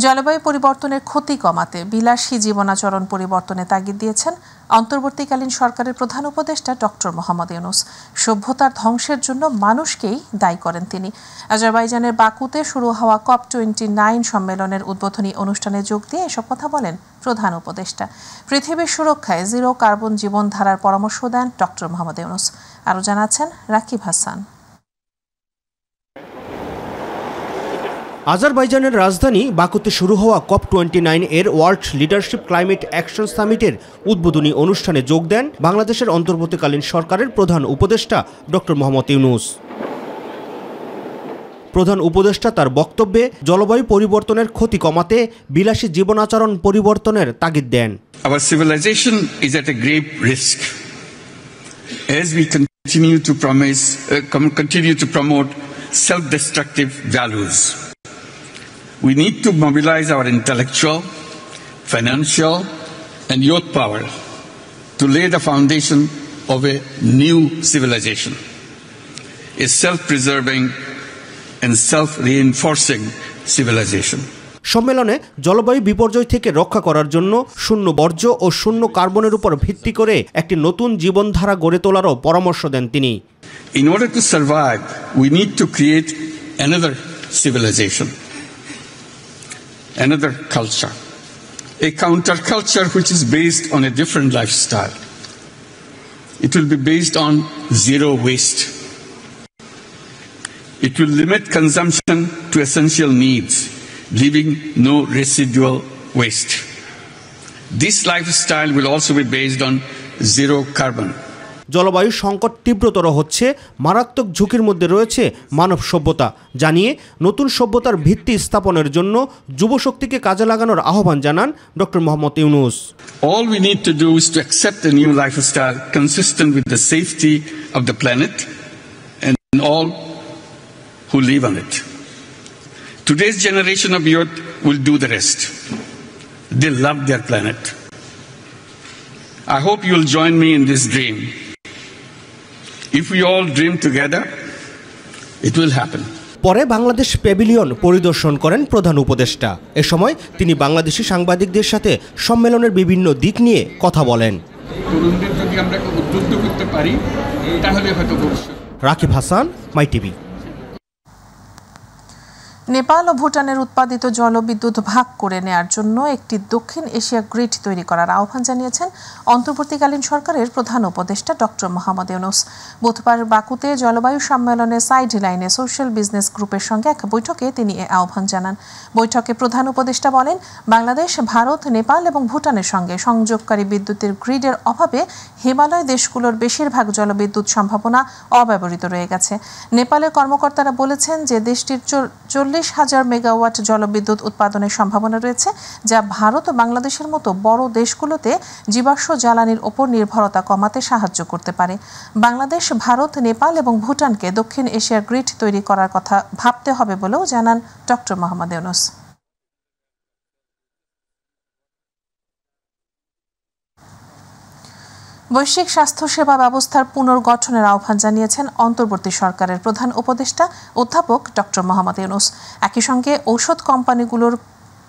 জলবায়ু পরিবর্তনের ক্ষতি কমাতে বিলাসী জীবনাচরণ পরিবর্তনে তাগিদ দিয়েছেন অন্তর্বর্তীকালীন সরকারের প্রধান উপদেষ্টা ডক্টর মোহাম্মদ ইউনূস। সভ্যতার ধ্বংসের জন্য মানুষকেই দায়ী করেন তিনি। আজারবাইজানের বাকুতে শুরু হওয়া COP29 সম্মেলনের উদ্বোধনী অনুষ্ঠানে যোগ দিয়ে এসব কথা বলেন প্রধান উপদেষ্টা। পৃথিবীর সুরক্ষায় জিরো কার্বন জীবনধারার পরামর্শ দেন ডক্টর মোহাম্মদ ইউনূস। আরও জানাচ্ছেন রাকিব হাসান। আজারবাইজানের রাজধানী বাকুতে শুরু হওয়া COP29 এর ওয়ার্ল্ড লিডারশিপ ক্লাইমেট অ্যাকশন সামিটের উদ্বোধনী অনুষ্ঠানে যোগ দেন বাংলাদেশের অন্তর্বর্তীকালীন সরকারের প্রধান উপদেষ্টা ডক্টর মোহাম্মদ ইউনূস। প্রধান উপদেষ্টা তার বক্তব্যে জলবায়ু পরিবর্তনের ক্ষতি কমাতে বিলাসী জীবনাচরণ পরিবর্তনের তাগিদ দেন। Our civilization is at a grave risk as we continue to promote self-destructive values. We need to mobilize our intellectual, financial, and youth power to lay the foundation of a new civilization, a self-preserving and self-reinforcing civilization. সম্মেলনে জলবায়ু বিপর্যয় থেকে রক্ষা করার জন্য শূন্য বর্জ্য ও শূন্য কার্বনের উপর ভিত্তি করে একটি নতুন জীবনধারা গড়ে তোলারও পরামর্শ দেন তিনি। In order to survive, we need to create another civilization, another culture, a counterculture which is based on a different lifestyle. It will be based on zero waste. It will limit consumption to essential needs, leaving no residual waste. This lifestyle will also be based on zero carbon. জলবায়ু সংকট তীব্রতর হচ্ছে, মারাত্মক ঝুঁকির মধ্যে রয়েছে মানব সভ্যতা জানিয়ে নতুন সভ্যতার ভিত্তি স্থাপনের জন্য যুবশক্তিকে কাজে লাগানোর আহ্বান জানান doctor Mohammad Yunus. All we need to do is to accept a new lifestyle consistent with the safety of the planet and all who live on it. Today's generation of youth will do the rest. They love their planet. I hope you will join me in this dream. If we all dream together, it will happen. পরে Bangladesh pavilion পরিদর্শন করেন প্রধান উপদেষ্টা। এ সময় তিনি বাংলাদেশি সাংবাদিকদের সাথে সম্মেলনের বিভিন্ন দিক নিয়ে কথা বলেন। তরুণদের যদি আমরা উদ্বুদ্ধ করতে পারি তাহলে হয়তো ভবিষ্যৎ। রাকিব হাসান, মাই টিভি। নেপাল ও ভুটানের উৎপাদিত জলবিদ্যুৎ ভাগ করে নেয়ার জন্য একটি দক্ষিণ এশিয়া গ্রিড তৈরি করার আহ্বান জানিয়েছেন অন্তর্বর্তীকালীন সরকারের প্রধান উপদেষ্টা ডক্টর মোহাম্মদ ইউনূস। বুধবার বাকুতে জলবায়ু সম্মেলনে সাইড লাইনে সোশ্যাল বিজনেস গ্রুপের সঙ্গে এক বৈঠকে তিনি এ আহ্বান জানান। বৈঠকে প্রধান উপদেষ্টা বলেন, বাংলাদেশ, ভারত, নেপাল এবং ভুটানের সঙ্গে সংযোগকারী বিদ্যুতের গ্রিডের অভাবে হিমালয় দেশগুলোর বেশিরভাগ জলবিদ্যুৎ সম্ভাবনা অব্যবহৃত রয়ে গেছে। নেপালের কর্মকর্তারা বলেছেন যে দেশটির 40,000 মেগাওয়াট জলবিদ্যুৎ উৎপাদনের সম্ভাবনা রয়েছে, যা ভারত ও বাংলাদেশের মতো বড় দেশগুলোতে জীবাশ্ম জ্বালানির ওপর নির্ভরতা কমাতে সাহায্য করতে পারে। বাংলাদেশ, ভারত, নেপাল এবং ভুটানকে দক্ষিণ এশিয়ার গ্রিড তৈরি করার কথা ভাবতে হবে বলেও জানান ডক্টর মোহাম্মদ ইউনূস। বৈশ্বিক স্বাস্থ্যসেবা ব্যবস্থার পুনর্গঠনের আহ্বান জানিয়েছেন অন্তর্বর্তী সরকারের প্রধান উপদেষ্টা অধ্যাপক ডক্টর মোহাম্মদ ইউনূস। একই সঙ্গে ঔষধ কোম্পানিগুলোর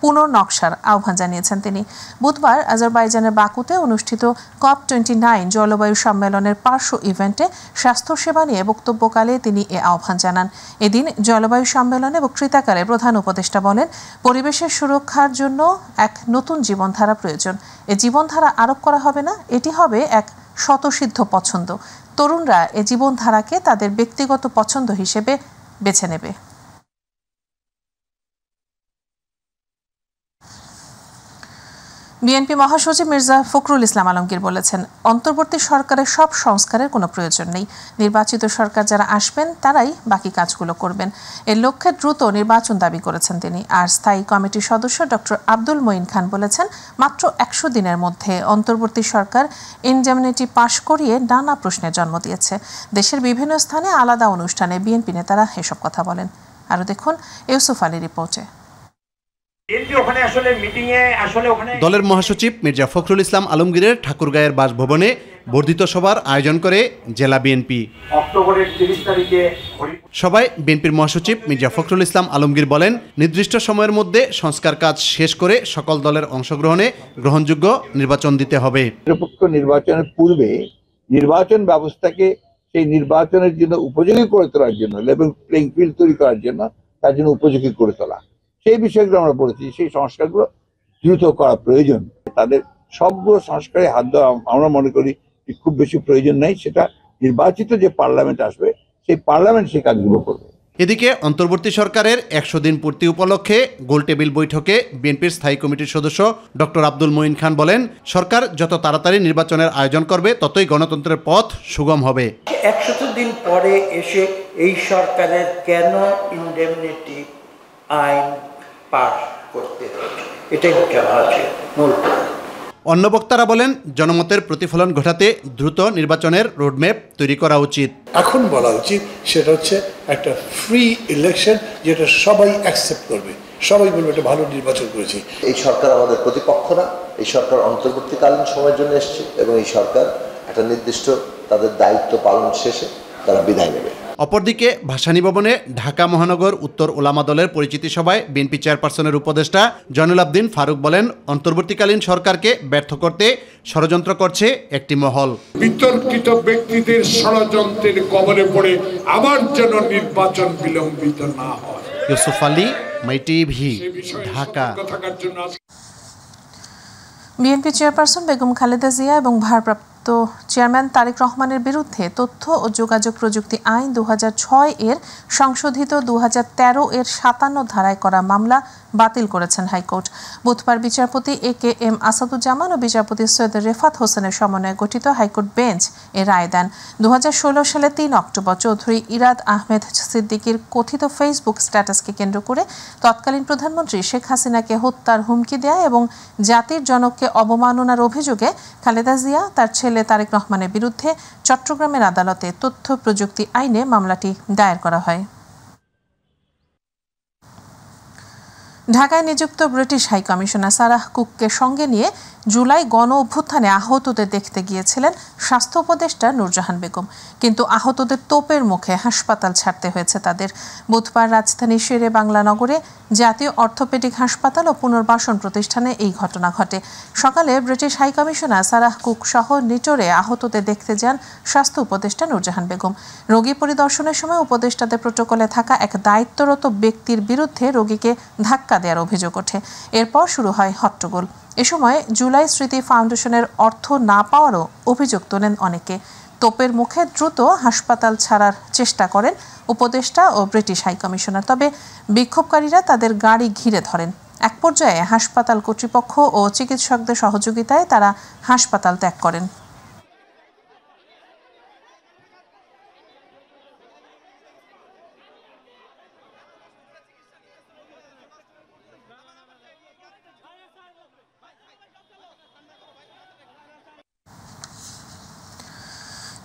পুনর্নকশার আহ্বান জানিয়েছেন তিনি। বুধবার আজারবাইজানের বাকুতে অনুষ্ঠিত COP29 জলবায়ু সম্মেলনের পার্শ্ব ইভেন্টে স্বাস্থ্যসেবা নিয়ে বক্তব্যকালে তিনি এ আহ্বান জানান। এদিন জলবায়ু সম্মেলনে বক্তৃতাকালে প্রধান উপদেষ্টা বলেন, পরিবেশের সুরক্ষার জন্য এক নতুন জীবনধারা প্রয়োজন। এ জীবনধারা আরোপ করা হবে না, এটি হবে এক স্বতঃসিদ্ধ পছন্দ। তরুণরা এ জীবনধারাকে তাদের ব্যক্তিগত পছন্দ হিসেবে বেছে নেবে। বিএনপি মহাসচিব মির্জা ফখরুল ইসলাম আলমগীর বলেছেন, অন্তর্বর্তী সরকারের সব সংস্কারের কোনো প্রয়োজন নেই। নির্বাচিত সরকার যারা আসবেন তারাই বাকি কাজগুলো করবেন। এর লক্ষ্যে দ্রুত নির্বাচন দাবি করেছেন তিনি। আর স্থায়ী কমিটির সদস্য ডক্টর আব্দুল মঈন খান বলেছেন, মাত্র 100 দিনের মধ্যে অন্তর্বর্তী সরকার ইনডেমনিটি পাশ করিয়ে নানা প্রশ্নের জন্ম দিয়েছে। দেশের বিভিন্ন স্থানে আলাদা অনুষ্ঠানে বিএনপি নেতারা এসব কথা বলেন। আরও দেখুন ইউসুফ আলী রিপোর্টে। দলের মহাসচিব মির্জা ফখরুল ইসলাম আলমগীরের ঠাকুরগাঁয়ের বাসভবনে বর্ধিত সভার আয়োজন করে জেলা বিএনপি। অক্টোবরের 30 তারিখে সভায় বিএনপির মহাসচিব মির্জা ফখরুল ইসলাম আলমগীর বলেন, নির্দিষ্ট সময়ের মধ্যে সংস্কার কাজ শেষ করে সকল দলের অংশগ্রহণে গ্রহণযোগ্য নির্বাচন দিতে হবে। নিরপেক্ষ নির্বাচনের পূর্বে নির্বাচন ব্যবস্থাকে সেই নির্বাচনের জন্য উপযোগী করে তোলার জন্য লেভেল প্লেইং ফিল্ড তৈরি করার জন্য তার জন্য উপযোগী করে তোলা, সেই বিষয়গুলো আমরা বলেছি। সেই সংস্কারগুলো দ্রুত করা প্রয়োজন। তাদের সবগুলো সংস্কারে হাত দেওয়া আমরা মনে করি খুব বেশি প্রয়োজন নেই। সেটা নির্বাচিত যে পার্লামেন্ট আসবে সেই পার্লামেন্ট সেই কাজগুলো করবে। এদিকে অন্তর্বর্তী সরকারের 100 দিন পূর্তি উপলক্ষে গোলটেবিল বৈঠকে বিএনপির স্থায়ী কমিটির সদস্য ডক্টর আব্দুল মঈন খান বলেন, সরকার যত তাড়াতাড়ি নির্বাচনের আয়োজন করবে ততই গণতন্ত্রের পথ সুগম হবে। 100 দিন পরে এসে এই সরকারের কেন ইনডেমনিটি আইন পাস করতে হচ্ছে, এটাই হচ্ছে মূল। অন্য বক্তারা বলেন, জনমতের প্রতিফলন ঘটাতে দ্রুত নির্বাচনের রোডম্যাপ তৈরি করা উচিত। এখন বলা উচিত সেটা হচ্ছে একটা ফ্রি ইলেকশন, যেটা সবাই অ্যাকসেপ্ট করবে, সবাই বলবে এটা ভালো নির্বাচন করেছি। এই সরকার আমাদের প্রতিপক্ষ না, এই সরকার অন্তর্বর্তীকালীন সময়ের জন্য এসেছে এবং এই সরকার একটা নির্দিষ্ট তাদের দায়িত্ব পালন শেষে তারা বিদায় নেবে। অপরদিকে ভাসানী ভবনে ঢাকা মহানগর উত্তর ওলামা দলের পরিচিতি সভায় বিএনপি চেয়ারপারসনের উপদেষ্টা জয়নুল আবদিন ফারুক বলেন, অন্তর্বর্তীকালীন সরকারকে ব্যর্থ করতে ষড়যন্ত্র করছে একটি মহল। বিতর্কিত ব্যক্তিদের ষড়যন্ত্রের কবলে পড়ে আবার যেন নির্বাচন বিলম্বিত না হয়। Yusuf Ali, my TV, Dhaka. BNP chairperson Begum Khaleda Zia এবং ভারপ্রাপ্ত চেয়ারম্যান তারেক রহমানের বিরুদ্ধে তথ্য ও যোগাযোগ প্রযুক্তি আইন 2006 এর সংশোধিত 2013 এর 57 ধারায় করা মামলা বাতিল করেছেন হাইকোর্ট। বুধবার বিচারপতি AKM আসাদুজ্জামান ও বিচারপতি সৈয়দ রেফাত হোসেনের সমন্বয়ে গঠিত হাইকোর্ট বেঞ্চ এ রায় দেন। 2016 সালে 3 অক্টোবর চৌধুরী ইরাদ আহমেদ সিদ্দিকীর কথিত ফেসবুক স্ট্যাটাসকে কেন্দ্র করে তৎকালীন প্রধানমন্ত্রী শেখ হাসিনাকে হত্যার হুমকি দেয়া এবং জাতির জনককে অবমাননার অভিযোগে খালেদা জিয়া তার ছেলে তারেক রহমানের বিরুদ্ধে চট্টগ্রামের আদালতে তথ্য প্রযুক্তি আইনে মামলাটি দায়ের করা হয়। ঢাকায় নিযুক্ত ব্রিটিশ হাই কমিশনার সারাহ কুককে সঙ্গে নিয়ে জুলাই গণ অভ্যুত্থানে আহতদের দেখতে গিয়েছিলেন স্বাস্থ্য উপদেষ্টা নূরজাহান বেগম, কিন্তু আহতদের তোপের মুখে হাসপাতাল ছাড়তে হয়েছে তাদের। বুধবার রাজধানীর শেরে বাংলা নগরে জাতীয় অর্থোপেডিক হাসপাতাল ও পুনর্বাসন প্রতিষ্ঠানে এই ঘটনা ঘটে। সকালে British high commissioner Sarah Cook সহ নিটোরে আহতদের দেখতে যান স্বাস্থ্য উপদেষ্টা নূরজাহান বেগম। রোগী পরিদর্শনের সময় উপদেষ্টাদের প্রোটোকলে থাকা এক দায়িত্বরত ব্যক্তির বিরুদ্ধে রোগীকে ধাক্কা দেওয়ার অভিযোগ ওঠে। এরপর শুরু হয় হট্টগোল। এ সময় জুলাই স্মৃতি ফাউন্ডেশনের অর্থ না পাওয়ারও অভিযোগ তোলেন অনেকে। তোপের মুখে দ্রুত হাসপাতাল ছাড়ার চেষ্টা করেন উপদেষ্টা ও ব্রিটিশ হাই কমিশনার, তবে বিক্ষোভকারীরা তাদের গাড়ি ঘিরে ধরেন। এক পর্যায়ে হাসপাতাল কর্তৃপক্ষ ও চিকিৎসকদের সহযোগিতায় তারা হাসপাতাল ত্যাগ করেন।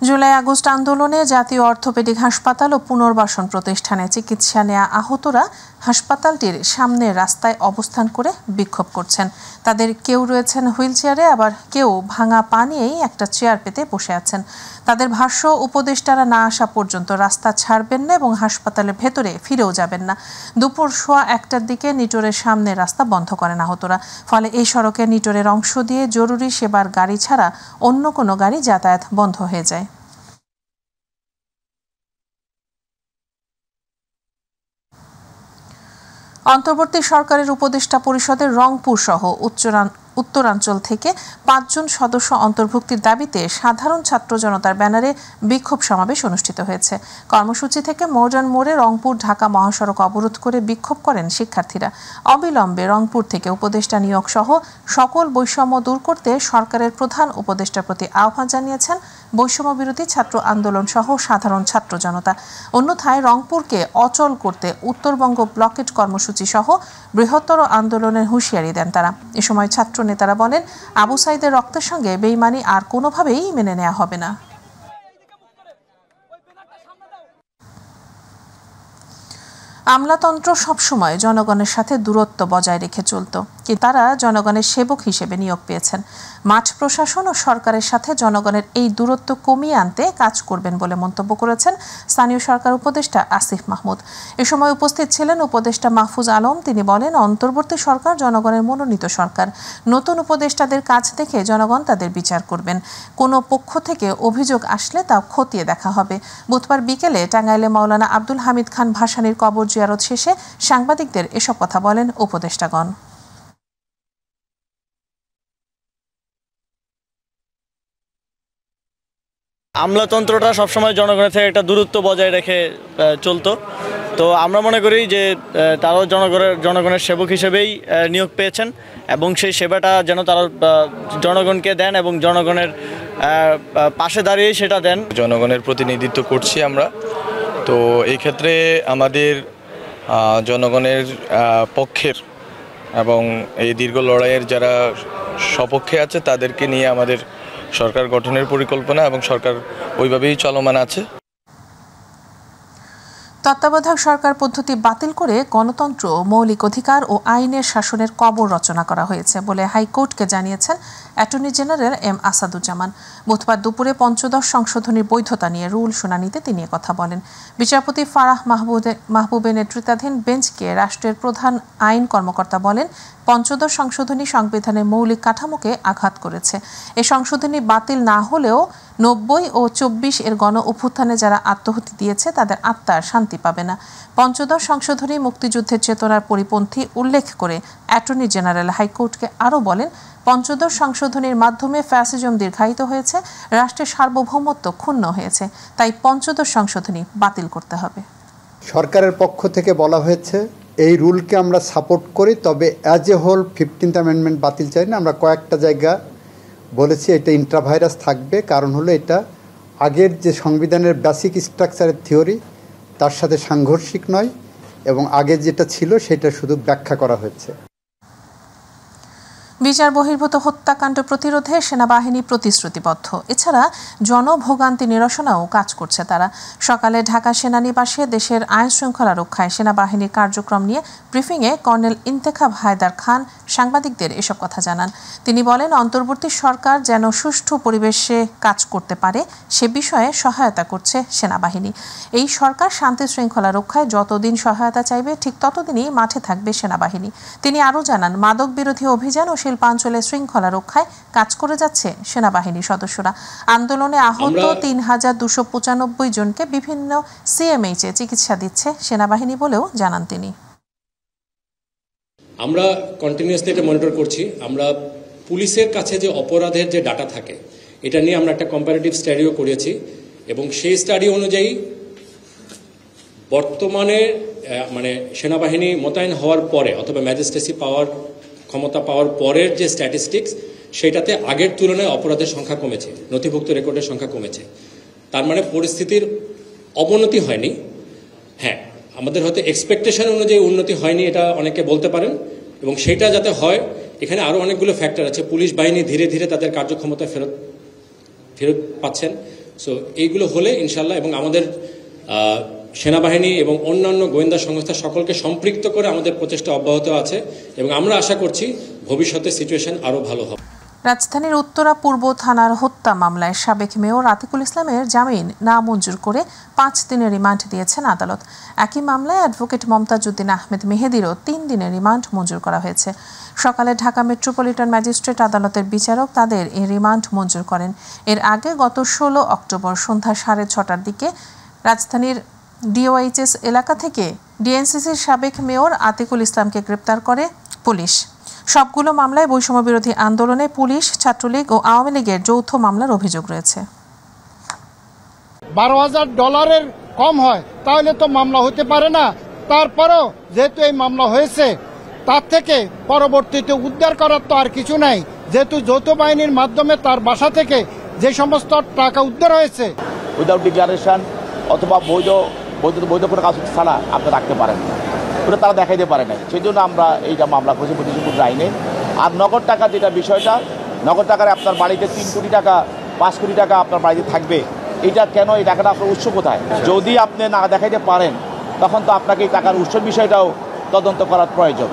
জুলাই আগস্ট আন্দোলনে জাতীয় অর্থোপেডিক হাসপাতাল ও পুনর্বাসন প্রতিষ্ঠানে চিকিৎসা নেওয়া আহতরা হাসপাতালটির সামনের রাস্তায় অবস্থান করে বিক্ষোভ করছেন। তাদের কেউ রয়েছেন হুইলচেয়ারে, আবার কেউ ভাঙা পা নিয়েই একটা চেয়ার পেতে বসে আছেন। তাদের ভাষ্য, উপদেষ্টারা না আসা পর্যন্ত রাস্তা ছাড়বেন না এবং হাসপাতালের ভেতরে ফিরেও যাবেন না। দুপুর 1:15টার দিকে নিটোরের সামনের রাস্তা বন্ধ করেন আহতরা। ফলে এই সড়কে নিটোরের অংশ দিয়ে জরুরি সেবার গাড়ি ছাড়া অন্য কোনো গাড়ি যাতায়াত বন্ধ হয়ে যায়। অন্তর্বর্তী সরকারের উপদেষ্টা পরিষদের রংপুর সহ উত্তরাঞ্চল থেকে 5 জন সদস্য অন্তর্ভুক্তির দাবিতে সাধারণ ছাত্র জনতার ব্যানারে বিক্ষোভ সমাবেশ অনুষ্ঠিত হয়েছে। কর্মসূচি থেকে মডার্ন মোড়ে রংপুর ঢাকা মহাসড়ক অবরোধ করে বিক্ষোভ করেন শিক্ষার্থীরা। অবিলম্বে রংপুর থেকে উপদেষ্টা নিয়োগ সহ সকল বৈষম্য দূর করতে সরকারের প্রধান উপদেষ্টার প্রতি আহ্বান জানিয়েছেন বৈষম্য বিরোধী ছাত্র আন্দোলন সহ সাধারণ ছাত্র জনতা। অন্যথায় রংপুরকে অচল করতে উত্তরবঙ্গ ব্লকেট কর্মসূচি সহ বৃহত্তর আন্দোলনের হুঁশিয়ারি দেন তারা। এ সময় ছাত্র নেতারা বলেন, আবু সাইদের রক্তের সঙ্গে বেইমানি আর কোনোভাবেই মেনে নেওয়া হবে না। আমলাতন্ত্র সবসময় জনগণের সাথে দূরত্ব বজায় রেখে চলত, কিন্তু তারা জনগণের সেবক হিসেবে নিয়োগ পেয়েছেন। মাঠ প্রশাসন ও সরকারের সাথে জনগণের এই দূরত্ব কমিয়ে আনতে কাজ করবেন বলে মন্তব্য করেছেন স্থানীয় সরকার উপদেষ্টা আসিফ মাহমুদ। এ সময় উপস্থিত ছিলেন উপদেষ্টা মাহফুজ আলম। তিনি বলেন, অন্তর্বর্তী সরকার জনগণের মনোনীত সরকার। নতুন উপদেষ্টাদের কাজ দেখে জনগণ তাদের বিচার করবেন। কোনো পক্ষ থেকে অভিযোগ আসলে তা খতিয়ে দেখা হবে। বুধবার বিকেলে টাঙ্গাইলে মাওলানা আব্দুল হামিদ খান ভাসানীর কবর জিয়ারত শেষে সাংবাদিকদের এসব কথা বলেন উপদেষ্টাগণ। আমলাতন্ত্রটা সবসময় জনগণের থেকে একটা দূরত্ব বজায় রেখে চলতো। তো আমরা মনে করি যে তারাও জনগণের সেবক হিসেবেই নিয়োগ পেয়েছেন এবং সেই সেবাটা যেন তারা জনগণকে দেন এবং জনগণের পাশে দাঁড়িয়েই সেটা দেন। জনগণের প্রতিনিধিত্ব করছি আমরা, তো এই ক্ষেত্রে আমাদের জনগণের পক্ষের এবং এই দীর্ঘ লড়াইয়ের যারা সপক্ষে আছে তাদেরকে নিয়ে আমাদের সরকার গঠনের পরিকল্পনা এবং সরকার ওইভাবেই চলমান আছে। তত্ত্বাবধায়ক সরকার পদ্ধতি বাতিল করে গণতন্ত্র, মৌলিক অধিকার ও আইনের শাসনের কবর রচনা করা হয়েছে বলে হাইকোর্টকে জানিয়েছেন অ্যাটর্নি জেনারেল এম আসাদুজ্জামান। বুধবার দুপুরে পঞ্চদশ সংশোধনীর বৈধতা নিয়ে রুল শুনানিতে তিনি কথা বলেন। বিচারপতি ফারাহ মাহবুবের নেতৃত্বাধীন বেঞ্চকে রাষ্ট্রের প্রধান আইন কর্মকর্তা বলেন, পঞ্চদশ সংশোধনী সংবিধানের মৌলিক কাঠামোকে আঘাত করেছে। এই সংশোধনী বাতিল না হলেও 90 ও 24 এর গণ অভ্যুত্থানে যারা আত্মহতি দিয়েছে তাদের আত্মার শান্তি পাবে না। পঞ্চদশ সংশোধনী মুক্তিযুদ্ধের চেতনার পরিপন্থী উল্লেখ করে অ্যাটর্নি জেনারেল হাইকোর্টকে আরও বলেন, পঞ্চদশ সংশোধনীর মাধ্যমে ফ্যাসিজম দীর্ঘায়িত হয়েছে, রাষ্ট্রের সার্বভৌমত্ব ক্ষুণ্ণ হয়েছে, তাই পঞ্চদশ সংশোধনী বাতিল করতে হবে। সরকারের পক্ষ থেকে বলা হয়েছে এই রুলকে আমরা সাপোর্ট করি, তবে as a whole 15th amendment বাতিল চাই না। আমরা কয়েকটা জায়গা বলেছি এটা ইন্ট্রাভাইরাস থাকবে, কারণ হলো এটা আগের যে সংবিধানের বেসিক স্ট্রাকচারের থিওরি তার সাথে সাংঘর্ষিক নয় এবং আগে যেটা ছিল সেটা শুধু ব্যাখ্যা করা হয়েছে। বিচার বহির্ভূত হত্যাকাণ্ড প্রতিরোধে সেনাবাহিনী প্রতিশ্রুতিবদ্ধ। এছাড়া জনভোগান্তি নিরসনেও কাজ করছে তারা। সকালে ঢাকা সেনানিবাসে দেশের আইন শৃঙ্খলা রক্ষায় সেনাবাহিনীর কার্যক্রম নিয়ে ব্রিফিংয়ে কর্নেল ইন্তেখাব হায়দার খান সাংবাদিকদের এসব কথা জানান। তিনি বলেন, অন্তর্বর্তী সরকার যেন সুষ্ঠু পরিবেশে কাজ করতে পারে সে বিষয়ে সহায়তা করছে সেনাবাহিনী। এই সরকার শান্তি শৃঙ্খলা রক্ষায় যতদিন সহায়তা চাইবে ঠিক ততদিনই মাঠে থাকবে সেনাবাহিনী। তিনি আরও জানান, মাদক বিরোধী অভিযান ও শিল্পাঞ্চলে শৃঙ্খলা রক্ষায় কাজ করে যাচ্ছে সেনাবাহিনীর সদস্যরা। আন্দোলনে আহত 3295 জনকে বিভিন্ন সিএমএইচে চিকিৎসা দিচ্ছে সেনাবাহিনী বলেও জানান তিনি। আমরা কন্টিনিউয়াসলি এটা মনিটর করছি। আমরা পুলিশের কাছে যে অপরাধের যে ডাটা থাকে এটা নিয়ে আমরা একটা কম্পারেটিভ স্টাডিও করেছি এবং সেই স্টাডি অনুযায়ী বর্তমানে মানে সেনাবাহিনী মোতায়েন হওয়ার পরে অথবা ম্যাজিস্ট্রেসি ক্ষমতা পাওয়ার পরের যে স্ট্যাটিস্টিক্স সেটাতে আগের তুলনায় অপরাধের সংখ্যা কমেছে, নথিভুক্ত রেকর্ডের সংখ্যা কমেছে। তার মানে পরিস্থিতির অবনতি হয়নি। হ্যাঁ, আমাদের হয়তো এক্সপেকটেশন অনুযায়ী উন্নতি হয়নি, এটা অনেকে বলতে পারেন, এবং সেটা যাতে হয় এখানে আরও অনেকগুলো ফ্যাক্টর আছে। পুলিশ বাহিনী ধীরে ধীরে তাদের কার্যক্ষমতা ফেরত পাচ্ছেন। সো এইগুলো হলে ইনশাল্লাহ, এবং আমাদের সেনাবাহিনী এবং অন্যান্য গোয়েন্দা সংস্থা সকলকে সম্পৃক্ত করে আমাদের প্রচেষ্টা অব্যাহত আছে এবং আমরা আশা করছি ভবিষ্যতে সিচুয়েশন আরও ভালো হবে। রাজধানীর উত্তরা পূর্ব থানার হত্যা মামলায় সাবেক মেয়র আতিকুল ইসলামের জামিন নামঞ্জুর করে 5 দিনের রিমান্ড দিয়েছেন আদালত। একই মামলায় অ্যাডভোকেট মমতাজউদ্দিন আহমেদ মেহেদিরও 3 দিনের রিমান্ড মঞ্জুর করা হয়েছে। সকালে ঢাকা মেট্রোপলিটন ম্যাজিস্ট্রেট আদালতের বিচারক তাদের এই রিমান্ড মঞ্জুর করেন। এর আগে গত 16 অক্টোবর সন্ধ্যা 6:30টার দিকে রাজধানীর ডিওএইচএস এলাকা থেকে ডিএনসিসির সাবেক মেয়র আতিকুল ইসলামকে গ্রেপ্তার করে পুলিশ। সবগুলো মামলায় বৈষম্য বিরোধী আন্দোলনে পুলিশ, ছাত্রলীগ ও আওয়ামী লীগের যৌথ মামলার অভিযোগ রয়েছে। $12,000 কম হয় তাহলে তো মামলা হতে পারে না। তারপরও যেহেতু এই মামলা হয়েছে তার থেকে পরবর্তীতে উদ্ধার করার তো আর কিছু নাই, যেহেতু যৌথ বাহিনীর মাধ্যমে তার বাসা থেকে যে সমস্ত টাকা উদ্ধার হয়েছে উইদাউট ডিক্লারেশন অথবা বৈধ কোনো কাজ ছাড়া আপনি রাখতে পারেন না, ওটা তারা দেখাইতে পারে না। সেই জন্য আমরা এইটা মামলা করেছি প্রতিশ্রুতি আইনে। আর নগদ টাকা যেটা বিষয়টা, নগদ টাকায় আপনার বাড়িতে 3 কোটি টাকা 5 কোটি টাকা আপনার বাড়িতে থাকবে, এটা কেন, এই টাকাটা আপনার উৎস কোথায়? যদি আপনি না দেখাইতে পারেন তখন তো আপনাকে এই টাকার উৎস বিষয়টাও তদন্ত করার প্রয়োজন।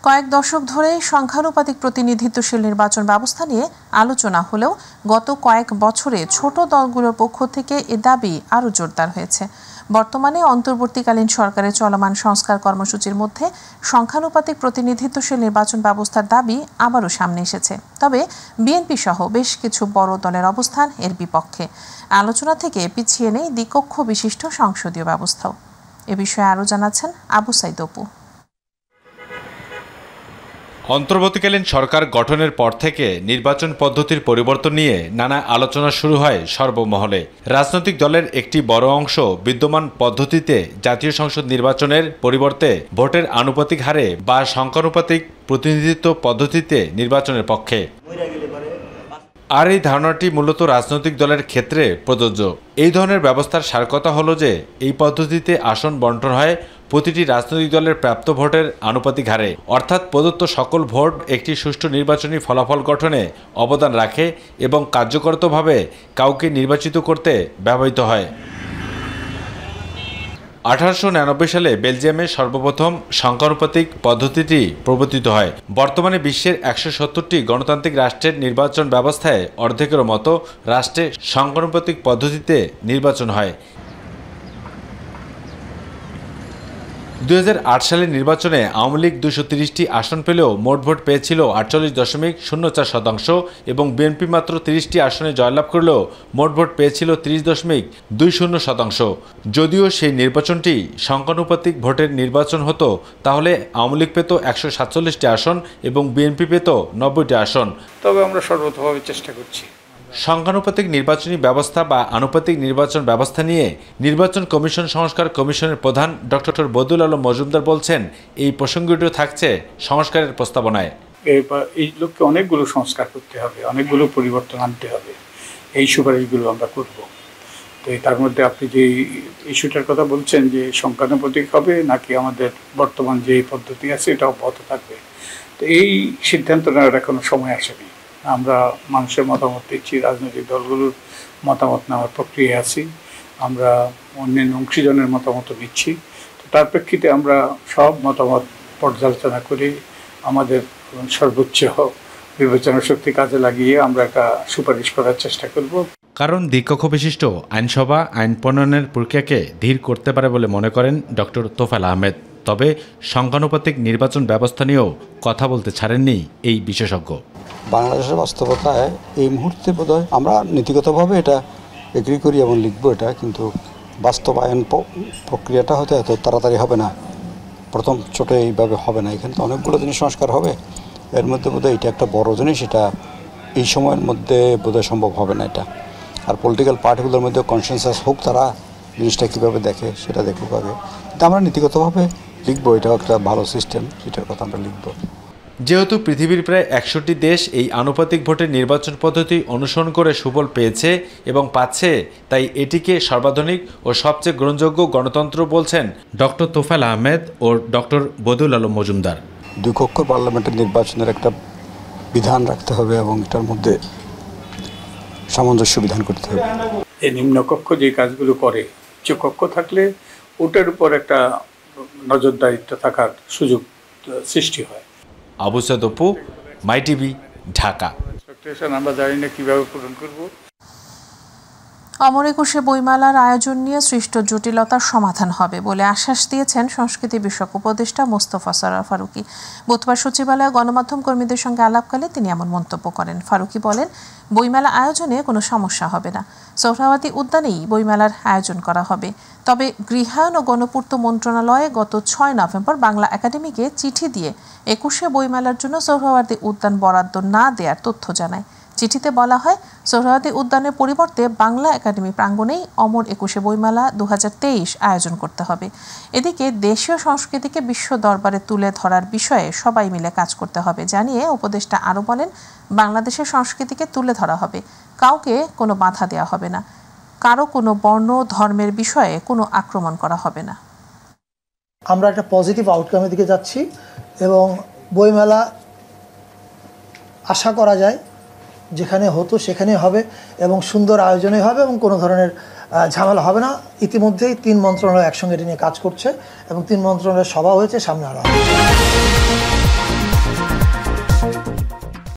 কয়েক দশক ধরে সংখ্যানুপাতিক প্রতিনিধিত্বশীল নির্বাচন ব্যবস্থা নিয়ে আলোচনা হলেও গত কয়েক বছরে ছোট দলগুলোর পক্ষ থেকে এ দাবি আরও জোরদার হয়েছে। বর্তমানে অন্তর্বর্তীকালীন সরকারের চলমান সংস্কার কর্মসূচির মধ্যে সংখ্যানুপাতিক প্রতিনিধিত্বশীল নির্বাচন ব্যবস্থার দাবি আবারও সামনে এসেছে। তবে বিএনপি সহ বেশ কিছু বড় দলের অবস্থান এর বিপক্ষে। আলোচনা থেকে পিছিয়ে নেই দ্বিকক্ষ বিশিষ্ট সংসদীয় ব্যবস্থাও। এ বিষয়ে আরও জানাচ্ছেন আবু সাইদ অপু। অন্তর্বর্তীকালীন সরকার গঠনের পর থেকে নির্বাচন পদ্ধতির পরিবর্তন নিয়ে নানা আলোচনা শুরু হয় সর্বমহলে। রাজনৈতিক দলের একটি বড় অংশ বিদ্যমান পদ্ধতিতে জাতীয় সংসদ নির্বাচনের পরিবর্তে ভোটের আনুপাতিক হারে বা সংখ্যানুপাতিক প্রতিনিধিত্ব পদ্ধতিতে নির্বাচনের পক্ষে। আর এই ধারণাটি মূলত রাজনৈতিক দলের ক্ষেত্রে প্রযোজ্য। এই ধরনের ব্যবস্থার সার কথা হলো যে এই পদ্ধতিতে আসন বণ্টন হয় প্রতিটি রাজনৈতিক দলের প্রাপ্ত ভোটের আনুপাতিক হারে, অর্থাৎ প্রদত্ত সকল ভোট একটি সুষ্ঠু নির্বাচনী ফলাফল গঠনে অবদান রাখে এবং কার্যকরভাবে কাউকে নির্বাচিত করতে ব্যবহৃত হয়। 1899 সালে বেলজিয়ামে সর্বপ্রথম সংখ্যানুপাতিক পদ্ধতিটি প্রবর্তিত হয়। বর্তমানে বিশ্বের 170টি গণতান্ত্রিক রাষ্ট্রের নির্বাচন ব্যবস্থায় অর্ধেকেরও মতো রাষ্ট্রে সংখ্যানুপাতিক পদ্ধতিতে নির্বাচন হয়। 2008 সালের নির্বাচনে আওয়ামী লীগ 230টি আসন পেলেও মোট ভোট পেয়েছিল 48.04% এবং বিএনপি মাত্র 30টি আসনে জয়লাভ করলেও মোট ভোট পেয়েছিল 30.20%। যদিও সেই নির্বাচনটি সংখ্যানুপাতিক ভোটের নির্বাচন হতো, তাহলে আওয়ামী লীগ পেত 147টি আসন এবং বিএনপি পেত 90টি আসন। তবে আমরা সর্বতভাবে চেষ্টা করছি। সংখ্যানুপাতিক নির্বাচনী ব্যবস্থা বা আনুপাতিক নির্বাচন ব্যবস্থা নিয়ে নির্বাচন কমিশন সংস্কার কমিশনের প্রধান ডক্টর বদুল আলম মজুমদার বলছেন, এই প্রসঙ্গটিও থাকছে সংস্কারের প্রস্তাবনায়। এই লক্ষ্যে অনেকগুলো সংস্কার করতে হবে, অনেকগুলো পরিবর্তন আনতে হবে। এই সুপারিশগুলো আমরা করব। তো তার মধ্যে আপনি যে ইস্যুটার কথা বলছেন যে সংখ্যানুপাতিক হবে নাকি আমাদের বর্তমান যে পদ্ধতি আছে এটা অব্যাহত থাকবে, তো এই সিদ্ধান্ত নেওয়ার এখনো সময় আসেনি। আমরা মানুষের মতামত দিচ্ছি, রাজনৈতিক দলগুলোর মতামত নেওয়ার প্রক্রিয়ায় আছি, আমরা অন্যান্য অংশীজনের মতামত নিচ্ছি। তো তার প্রেক্ষিতে আমরা সব মতামত পর্যালোচনা করে আমাদের সর্বোচ্চ বিবেচনা শক্তি কাজে লাগিয়ে আমরা একটা সুপারিশ করার চেষ্টা করব। কারণ দ্বিকক্ষ বিশিষ্ট আইনসভা আইন প্রণয়নের প্রক্রিয়াকে ধীর করতে পারে বলে মনে করেন ডক্টর তোফায়েল আহমেদ। তবে সংখ্যানুপাতিক নির্বাচন ব্যবস্থা নিয়েও কথা বলতে ছাড়েননি এই বিশেষজ্ঞ। বাংলাদেশের বাস্তবতায় এই মুহূর্তে বোধহয় আমরা নীতিগতভাবে এটা এগ্রি করি এবং লিখবো এটা, কিন্তু বাস্তবায়ন প্রক্রিয়াটা হয়তো এত তাড়াতাড়ি হবে না, প্রথম ছোটো এইভাবে হবে না। এখানে তো অনেকগুলো জিনিস সংস্কার হবে, এর মধ্যে বোধহয় এটা একটা বড় জিনিস, এটা এই সময়ের মধ্যে বোধহয় সম্ভব হবে না এটা। আর পলিটিক্যাল পার্টিগুলোর মধ্যে কনসেনসাস হোক, তারা জিনিসটা কীভাবে দেখে সেটা দেখুক আগে। কিন্তু আমরা নীতিগতভাবে লিখবো, এটাও একটা ভালো সিস্টেম, এটার কথা আমরা লিখবো। যেহেতু পৃথিবীর প্রায় 100টি দেশ এই আনুপাতিক ভোটের নির্বাচন পদ্ধতি অনুসরণ করে সুফল পেয়েছে এবং পাচ্ছে, তাই এটিকে সর্বাধুনিক ও সবচেয়ে গ্রহণযোগ্য গণতন্ত্র বলছেন ডক্টর তোফায়েল আহমেদ ও ডক্টর বদুল আলম মজুমদার। দুই কক্ষ পার্লামেন্টের নির্বাচনের একটা বিধান রাখতে হবে এবং এটার মধ্যে সামঞ্জস্য বিধান করতে হবে। এই নিম্নকক্ষ যে কাজগুলো করে, উচ্চকক্ষ থাকলে ওটার উপর একটা নজরদারিত্ব থাকার সুযোগ সৃষ্টি হয়। আবু সাইদ অপু, মাই টিভি, ঢাকা। আমরা জানি না কিভাবে পূরণ করব। অমর একুশে বইমেলার আয়োজন নিয়ে সৃষ্ট জটিলতার সমাধান হবে বলে আশ্বাস দিয়েছেন সংস্কৃতি বিষয়ক উপদেষ্টা মোস্তফা সরোয়ার ফারুকী। বুধবার সচিবালয়ে গণমাধ্যম কর্মীদের সঙ্গে আলাপকালে তিনি এমন মন্তব্য করেন। ফারুকী বলেন, বইমেলা আয়োজনে কোনো সমস্যা হবে না, সোহরাওয়ার্দী উদ্যানেই বইমেলার আয়োজন করা হবে। তবে গৃহায়ন ও গণপূর্ত মন্ত্রণালয়ে গত 6 নভেম্বর বাংলা একাডেমিকে চিঠি দিয়ে একুশে বইমেলার জন্য সোহরাওয়ার্দী উদ্যান বরাদ্দ না দেওয়ার তথ্য জানায়। চিঠিতে বলা হয়, সোহরাওয়ার্দী উদ্যানের পরিবর্তে বাংলা একাডেমি প্রাঙ্গণেই অমর একুশে বইমেলা 2023 আয়োজন করতে হবে। এদিকে দেশীয় সংস্কৃতিকে বিশ্ব দরবারে তুলে ধরার বিষয়ে সবাই মিলে কাজ করতে হবে জানিয়ে উপদেষ্টা আরও বলেন, বাংলাদেশের সংস্কৃতিকে তুলে ধরা হবে, কাউকে কোনো বাধা দেওয়া হবে না, কারো কোনো বর্ণ ধর্মের বিষয়ে কোনো আক্রমণ করা হবে না। আমরা একটা পজিটিভ আউটকামের দিকে যাচ্ছি এবং বইমেলা আশা করা যায় যেখানে হতো সেখানে হবে এবং সুন্দর আয়োজনে হবে এবং কোনো ধরনের ঝামেলা হবে না। ইতিমধ্যেই 3 মন্ত্রণালয় একসঙ্গে এটা নিয়ে কাজ করছে এবং 3 মন্ত্রণালয়ের সভা হয়েছে, সামনে আরও হবে।